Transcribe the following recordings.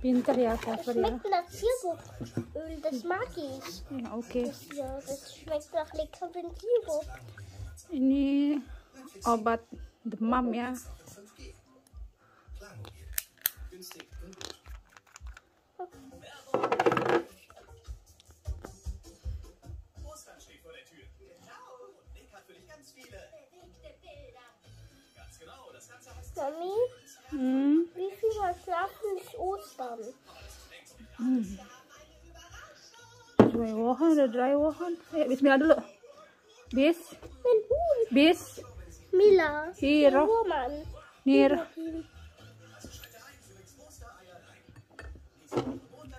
Pinter ya, Clever ya. Schmeckt nach Sirupöl, das mag ich. Ya, oke. Ja, das schmeckt nach leckeren Sirup. Ini obat demam ya. Mami, Hmm. wie viel Mal schlafen ist Ostern? 2 wochen, udah 3 wochen. Ayo, bismillah dulu. Ein Huhn. Bis, Mila. Hiro, Woman. Nir.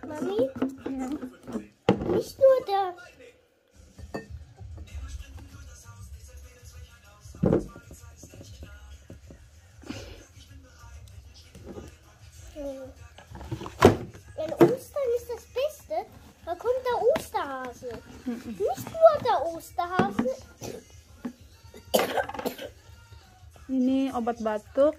Mami, Ya. nicht nur der. Wenn Ostern ist das Beste, da kommt der Osterhase. Nicht nur der Osterhase. Ini obat batuk.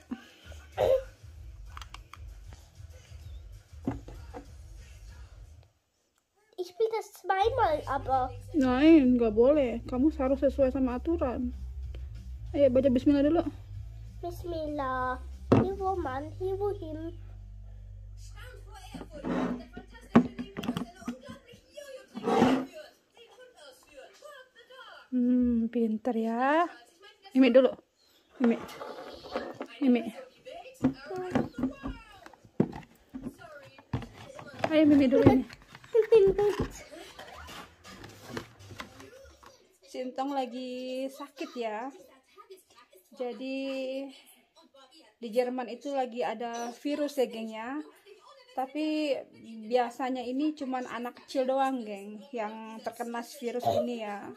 Ich spiele das zweimal, aber Nein, nggak boleh. Kamu harus sesuai sama aturan. Ayo baca bismillah dulu. Bismillah. Hier wo Mann, hier wohin. Stand vor Erfurt, der fantastische Leben aus einer unglaublichen Jojo-Trick führt. Den Hund ausführt. Walk the dog. Pinter ya. Mimi dulu. Mimi. Mimi. Ayo Mimi dulu ini. Sintong lagi sakit ya. Jadi di Jerman itu lagi ada virus ya geng ya. Tapi biasanya ini cuman anak kecil doang geng yang terkena virus ini ya.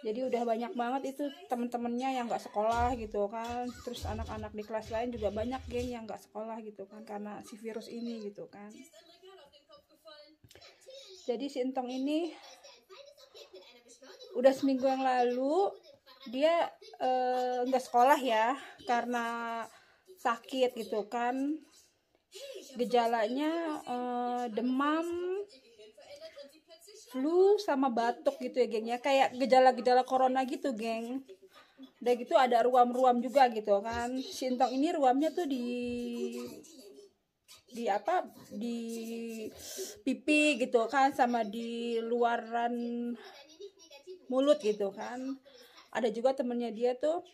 Jadi udah banyak banget itu temen-temennya yang nggak sekolah gitu kan. Terus anak-anak di kelas lain juga banyak geng yang nggak sekolah gitu kan karena si virus ini gitu kan. Jadi si Entong ini udah seminggu yang lalu dia nggak sekolah ya karena sakit gitu kan. Gejalanya demam, flu sama batuk gitu ya geng ya, kayak gejala-gejala corona gitu geng. Udah gitu ada ruam-ruam juga gitu kan. Si Entong ini ruamnya tuh di pipi gitu kan, sama di luaran mulut gitu kan. Ada juga temennya dia tuh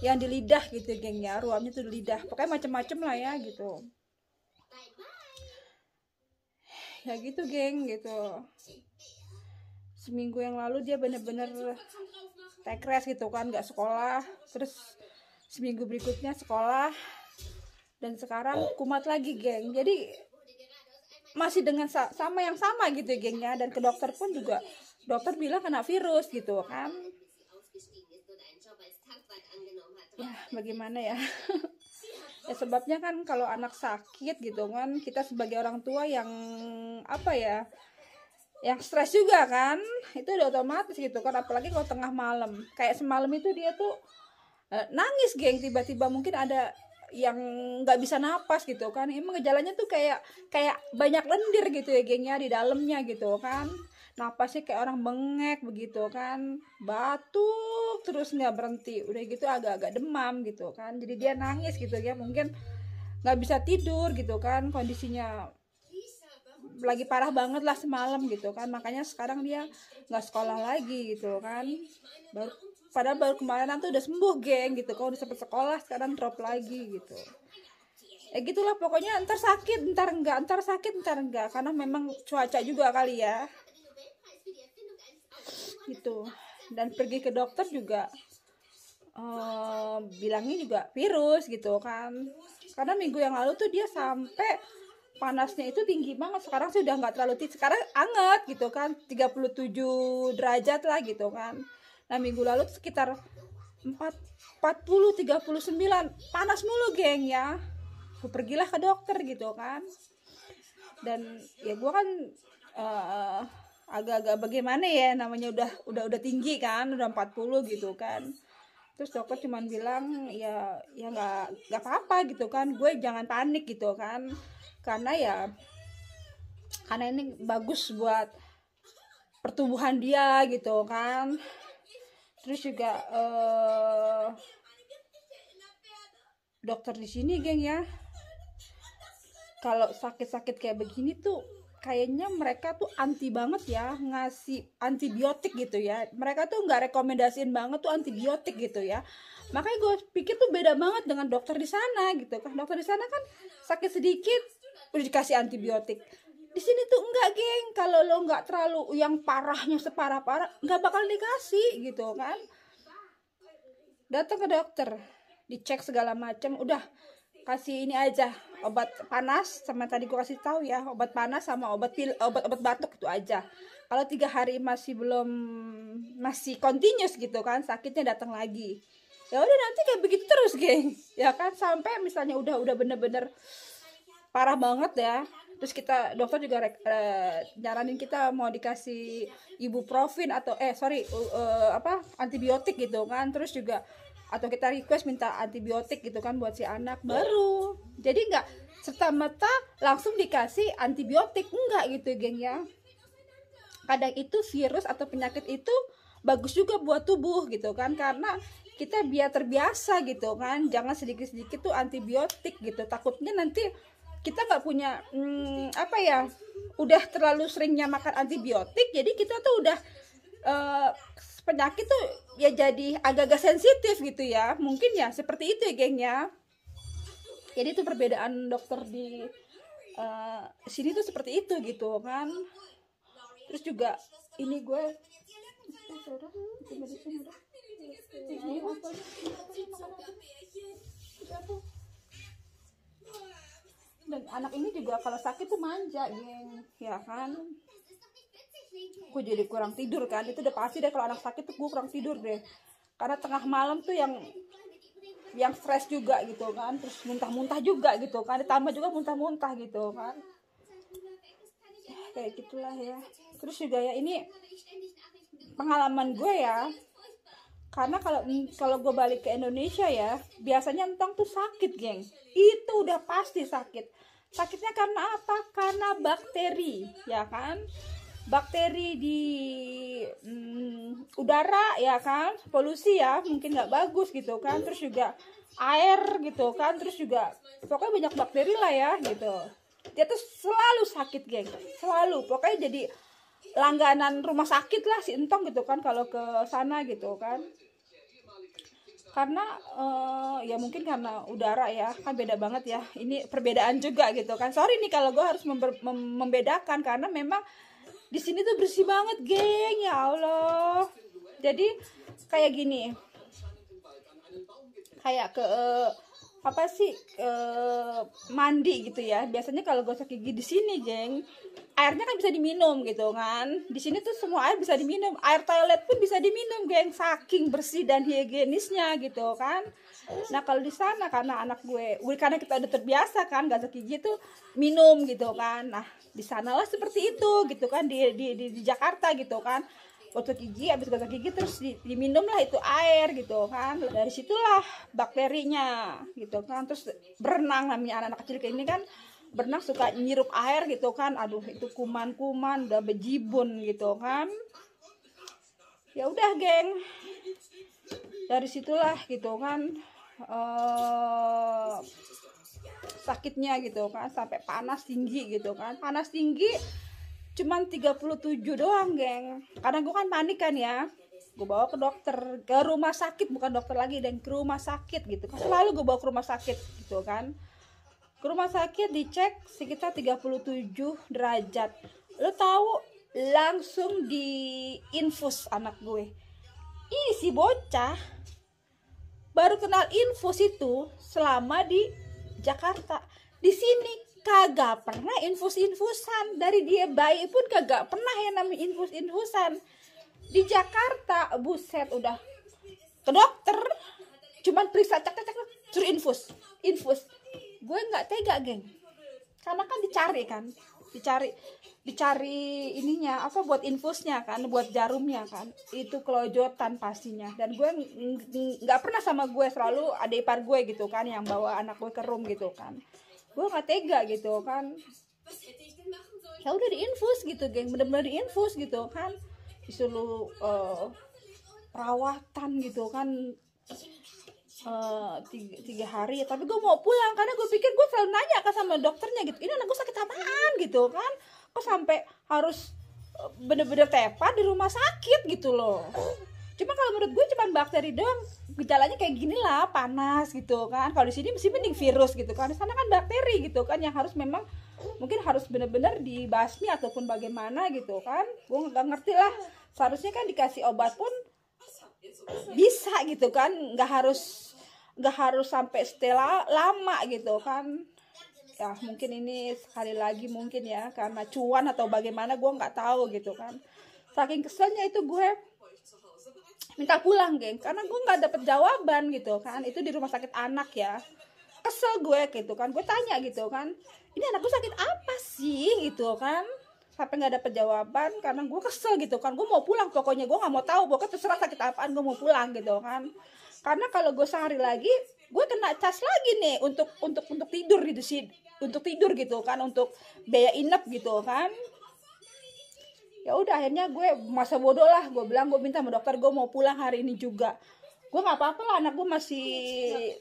yang di lidah gitu geng ya, ruamnya tuh di lidah, pokoknya macem-macem lah ya gitu ya gitu geng gitu. Seminggu yang lalu dia bener-bener tekres gitu kan, nggak sekolah. Terus seminggu berikutnya sekolah, dan sekarang kumat lagi geng. Jadi masih dengan sama gitu geng ya. Dan ke dokter pun juga dokter bilang kena virus gitu kan. Ya bagaimana ya. Ya sebabnya kan kalau anak sakit gitu kan, kita sebagai orang tua yang yang stres juga kan, itu udah otomatis gitu kan. Apalagi kalau tengah malam, kayak semalam itu dia tuh nangis geng, tiba-tiba mungkin ada yang nggak bisa napas gitu kan. Emang gejalanya tuh kayak banyak lendir gitu ya geng ya di dalamnya gitu kan. Napasnya kayak orang bengek begitu kan, batuk terus nggak berhenti, udah gitu agak-agak demam gitu kan. Jadi dia nangis gitu ya, mungkin nggak bisa tidur gitu kan, kondisinya lagi parah banget lah semalam gitu kan. Makanya sekarang dia nggak sekolah lagi gitu kan. Padahal baru kemarin tuh udah sembuh geng gitu, kalau udah sempet sekolah sekarang drop lagi gitu. Gitulah pokoknya, ntar sakit ntar enggak, karena memang cuaca juga kali ya gitu. Dan pergi ke dokter juga bilangnya juga virus gitu kan, karena minggu yang lalu tuh dia sampai panasnya itu tinggi banget. Sekarang sih udah nggak terlalu tinggi, sekarang anget gitu kan, 37 derajat lah gitu kan. Nah minggu lalu sekitar 39, panas mulu geng ya. Pergilah ke dokter gitu kan. Dan ya gue kan agak-agak bagaimana ya, namanya udah tinggi kan, udah 40 gitu kan. Terus dokter cuman bilang ya nggak apa-apa gitu kan, gue jangan panik gitu kan, karena ini bagus buat pertumbuhan dia gitu kan. Terus juga dokter di sini geng ya, kalau sakit-sakit kayak begini tuh kayaknya mereka tuh anti banget ya ngasih antibiotik gitu ya. Mereka tuh nggak rekomendasiin banget tuh antibiotik gitu ya. Makanya gue pikir tuh beda banget dengan dokter di sana gitu kan. Dokter di sana kan sakit sedikit udah dikasih antibiotik. Di sini tuh enggak geng, kalau lo nggak terlalu yang parahnya separah-parah nggak bakal dikasih gitu kan. Datang ke dokter, dicek segala macam, udah kasih ini aja, obat panas sama tadi gue kasih tahu ya, obat panas sama obat batuk itu aja. Kalau 3 hari masih continuous gitu kan, sakitnya datang lagi. Ya udah nanti kayak begitu terus geng, ya kan, sampai misalnya udah bener-bener parah banget ya. Terus dokter juga nyaranin kita mau dikasih ibuprofen atau antibiotik gitu kan. Terus juga atau kita request minta antibiotik gitu kan buat si anak baru. Jadi nggak serta-merta langsung dikasih antibiotik, enggak gitu geng ya. Kadang itu virus atau penyakit itu bagus juga buat tubuh gitu kan, karena kita biar terbiasa gitu kan, jangan sedikit-sedikit tuh antibiotik gitu. Takutnya nanti kita nggak punya udah terlalu seringnya makan antibiotik, jadi kita tuh udah penyakit tuh ya jadi agak-agak sensitif gitu ya, mungkin ya seperti itu ya geng ya. Jadi itu perbedaan dokter di sini tuh seperti itu gitu kan. Terus juga ini gue dan anak ini juga kalau sakit tuh manja geng ya kan. Gue jadi kurang tidur kan, itu udah pasti deh kalau anak sakit tuh gue kurang tidur deh, karena tengah malam tuh yang stres juga gitu kan, terus muntah-muntah juga gitu kan, ditambah juga muntah-muntah gitu kan, kayak gitulah ya. Terus juga ya ini pengalaman gue ya, karena kalau gue balik ke Indonesia ya, biasanya entong tuh sakit geng, itu udah pasti sakit. Sakitnya karena apa? Karena bakteri ya kan, bakteri di udara ya kan, polusi ya mungkin nggak bagus gitu kan, terus juga air gitu kan, terus juga pokoknya banyak bakteri lah ya gitu. Dia tuh selalu sakit geng, selalu, pokoknya jadi langganan rumah sakit lah si entong gitu kan kalau ke sana gitu kan. Karena ya mungkin karena udara ya kan beda banget ya, ini perbedaan juga gitu kan. Sorry nih kalau gue harus membedakan, karena memang di sini tuh bersih banget geng, ya Allah. Jadi kayak gini, kayak mandi gitu ya. Biasanya kalau gosok gigi di sini geng, airnya kan bisa diminum gitu kan. Di sini tuh semua air bisa diminum, air toilet pun bisa diminum geng, saking bersih dan higienisnya gitu kan. Nah kalau di sana karena karena kita udah terbiasa kan gosok gigi tuh minum gitu kan. Nah di sanalah seperti itu gitu kan, di Jakarta gitu kan, gosok gigi, habis gosok gigi terus diminum lah itu air gitu kan. Dari situlah bakterinya gitu kan. Terus berenang, namanya anak-anak kecil kayak ini kan berenang suka nyirup air gitu kan, aduh itu kuman-kuman udah bejibun gitu kan. Ya udah geng, dari situlah gitu kan sakitnya gitu kan, sampai panas tinggi gitu kan. Panas tinggi cuman 37 doang geng, karena gue kan panik kan ya. Gue bawa ke dokter, ke rumah sakit, bukan dokter lagi, dan ke rumah sakit gitu kan. Selalu gue bawa ke rumah sakit gitu kan. Ke rumah sakit dicek sekitar 37 derajat. Lo tahu, langsung diinfus anak gue. Ih si bocah baru kenal infus itu selama di Jakarta. Di sini kagak pernah infus-infusan. Dari dia bayi pun kagak pernah yang namanya infus-infusan. Di Jakarta buset, udah ke dokter cuman periksa cek suruh infus. Gue nggak tega geng, karena kan dicari kan, dicari ininya apa buat infusnya kan, buat jarumnya kan, itu kelojotan pastinya. Dan gue nggak pernah sama gue, selalu ada ipar gue gitu kan yang bawa anak gue ke room gitu kan. Gue nggak tega gitu kan, ya udah diinfus gitu geng, bener-bener diinfus gitu kan, disuruh perawatan gitu kan 3 hari. Tapi gue mau pulang karena gue pikir, gue selalu nanya kan sama dokternya gitu, ini anak gue sakit apaan gitu kan, kok sampai harus bener-bener tepat di rumah sakit gitu loh. Cuma kalau menurut gue cuma bakteri doang, gejalanya kayak gini lah, panas gitu kan. Kalau di sini mesti mending virus gitu kan, di sana kan bakteri gitu kan, yang harus memang mungkin harus bener-bener dibasmi ataupun bagaimana gitu kan. Gue nggak ngerti lah, seharusnya kan dikasih obat pun bisa gitu kan, nggak harus sampai setelah lama gitu kan. Ya mungkin ini sekali lagi mungkin ya karena cuan atau bagaimana, gue nggak tahu gitu kan. Saking keselnya itu gue minta pulang geng, karena gue nggak dapet jawaban gitu kan. Itu di rumah sakit anak ya, kesel gue gitu kan. Gue tanya gitu kan, ini anak gue sakit apa sih gitu kan, sampai nggak dapet jawaban karena gue kesel gitu kan. Gue mau pulang pokoknya, gue nggak mau tahu, pokoknya terserah sakit apaan, gue mau pulang gitu kan. Karena kalau gue sehari lagi gue kena cas lagi nih untuk tidur gitu sih, untuk tidur gitu kan, untuk biaya inap gitu kan. Ya udah akhirnya gue masa bodoh lah, gue bilang, gue minta sama dokter gue mau pulang hari ini juga. Gue nggak apa-apa lah, anak gue masih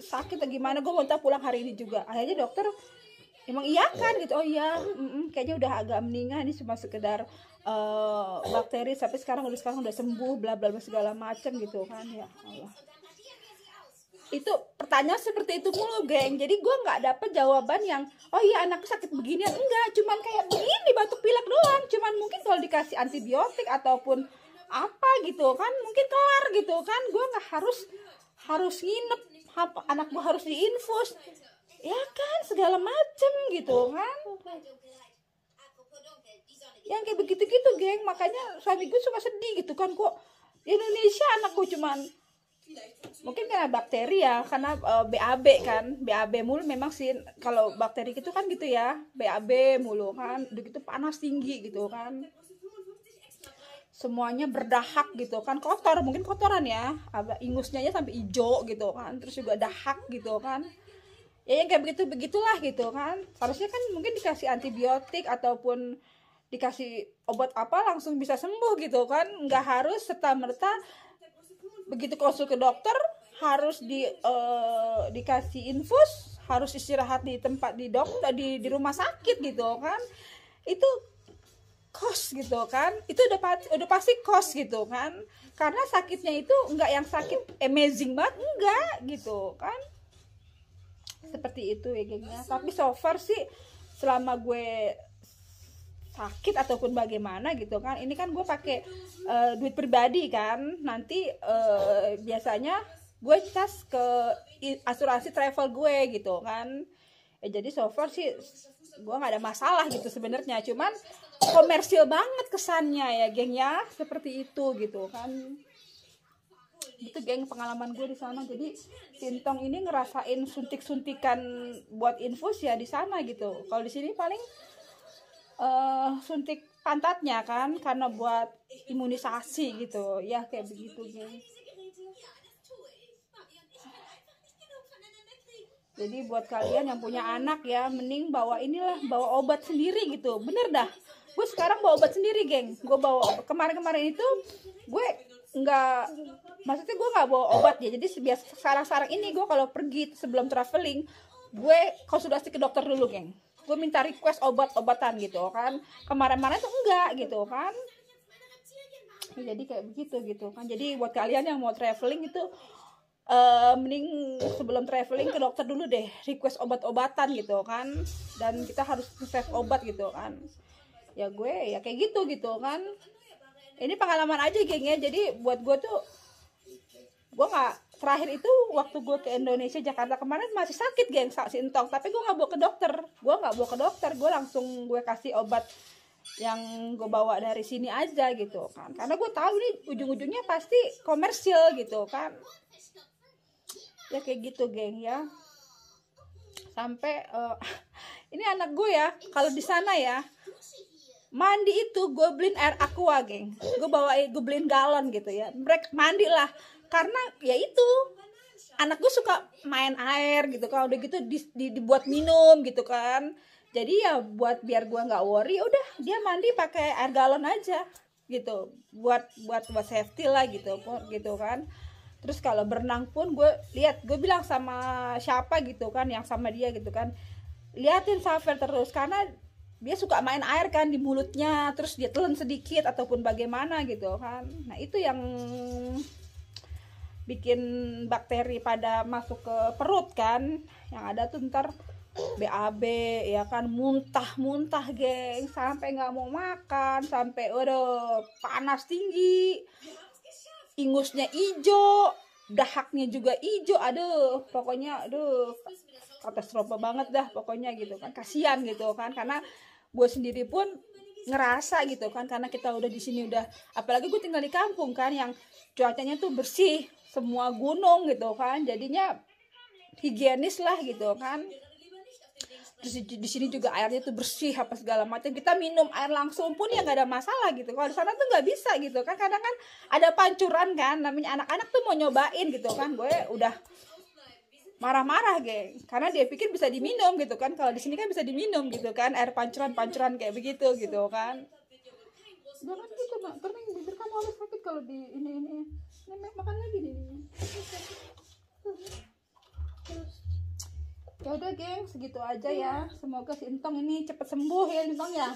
sakit atau gimana, gue mau minta pulang hari ini juga. Akhirnya dokter emang iya kan gitu, oh iya kayaknya udah agak meninggal, ini cuma sekedar bakteri, tapi sekarang udah sembuh bla bla bla segala macam gitu kan. Ya Allah, itu pertanyaan seperti itu mulu geng. Jadi gue nggak dapet jawaban yang oh iya anakku sakit beginian, enggak, cuman kayak begini batuk pilek doang. Cuman mungkin kalau dikasih antibiotik ataupun apa gitu kan mungkin kelar gitu kan. Gue nggak harus nginep, anak gue harus diinfus ya kan, segala macem gitu kan, yang kayak begitu-gitu geng. Makanya suami gue suka sedih gitu kan, kok di Indonesia anakku cuman mungkin karena bakteri ya, karena BAB kan, BAB mulu memang sih. Kalau bakteri gitu kan gitu ya, BAB mulu kan, udah gitu panas tinggi gitu kan, semuanya berdahak gitu kan, kotor, mungkin kotoran ya, ingusnya aja sampai hijau gitu kan, terus juga dahak gitu kan. Ya yang kayak begitulah gitu kan. Harusnya kan mungkin dikasih antibiotik ataupun dikasih obat apa langsung bisa sembuh gitu kan, nggak harus serta-merta begitu konsul ke dokter harus dikasih infus, harus istirahat di tempat di dokter di rumah sakit gitu kan. Itu kos gitu kan, itu udah pasti kos gitu kan, karena sakitnya itu enggak yang sakit amazing banget, enggak gitu kan. Seperti itu ya gengnya. Tapi so far sih selama gue sakit ataupun bagaimana gitu kan, ini kan gue pakai duit pribadi kan, nanti biasanya gue cas ke asuransi travel gue gitu kan. Jadi so far sih gue nggak ada masalah gitu sebenarnya, cuman komersil banget kesannya ya geng ya, seperti itu gitu kan. Itu geng pengalaman gue di sana. Jadi Sintong ini ngerasain suntikan buat infus ya di sana gitu. Kalau di sini paling suntik pantatnya kan, karena buat imunisasi gitu ya, kayak begitu geng. Jadi buat kalian yang punya anak ya, mending bawa obat sendiri gitu, bener dah. Gue sekarang bawa obat sendiri geng. Gue bawa kemarin itu gue maksudnya gue nggak bawa obat ya. Jadi sekarang ini gue kalau pergi sebelum traveling, gue konsultasi ke dokter dulu geng. Gue minta request obat-obatan gitu kan. Kemarin tuh enggak gitu kan. Jadi kayak begitu gitu kan. Jadi buat kalian yang mau traveling itu mending sebelum traveling ke dokter dulu deh, request obat-obatan gitu kan. Dan kita harus save obat gitu kan. Ya gue ya kayak gitu kan. Ini pengalaman aja geng ya. Jadi buat gue tuh, gue nggak, terakhir itu waktu gue ke Indonesia Jakarta kemarin masih sakit geng, Sintong, tapi gue nggak bawa ke dokter. Gue langsung gue kasih obat yang gue bawa dari sini aja gitu kan, karena gue tahu ini ujung-ujungnya pasti komersil gitu kan. Ya kayak gitu geng ya. Sampai ini anak gue ya, kalau di sana ya mandi itu gue beliin air aqua, geng. Gue beliin galon gitu ya. Mereka mandi lah, karena ya itu anak gue suka main air gitu. Kalau udah gitu dibuat minum gitu kan. Jadi ya biar gue nggak worry, udah dia mandi pakai air galon aja gitu. Buat safety lah gitu kan. Terus kalau berenang pun gue bilang sama siapa gitu kan, yang sama dia gitu kan, liatin Saver terus, karena dia suka main air kan di mulutnya, terus dia telan sedikit ataupun bagaimana gitu kan. Nah itu yang bikin bakteri pada masuk ke perut kan, yang ada tuh ntar BAB ya kan, muntah geng, sampai nggak mau makan, sampai udah panas tinggi, ingusnya ijo, dahaknya juga ijo, aduh pokoknya aduh katastrofa banget dah pokoknya gitu kan. Kasihan gitu kan, karena gue sendiri pun ngerasa gitu kan, karena kita udah di sini udah, apalagi gue tinggal di kampung kan, yang cuacanya tuh bersih semua gunung gitu kan, jadinya higienis lah gitu kan. Terus di sini juga airnya tuh bersih apa segala macam, kita minum air langsung pun ya nggak ada masalah gitu. Kalau di sana tuh nggak bisa gitu kan, kadang kan ada pancuran kan, namanya anak-anak tuh mau nyobain gitu kan. Gue udah marah-marah geng, karena dia pikir bisa diminum gitu kan. Kalau di sini kan bisa diminum gitu kan, air pancuran kayak begitu gitu kan. Jangan gitu nak, karena bibir kamu harus sakit kalau di ini makan lagi nih. Ya udah geng, segitu aja ya. Semoga si Entong ini cepet sembuh ya, Entong ya,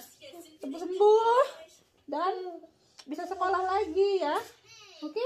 cepet sembuh dan bisa sekolah lagi ya. Oke?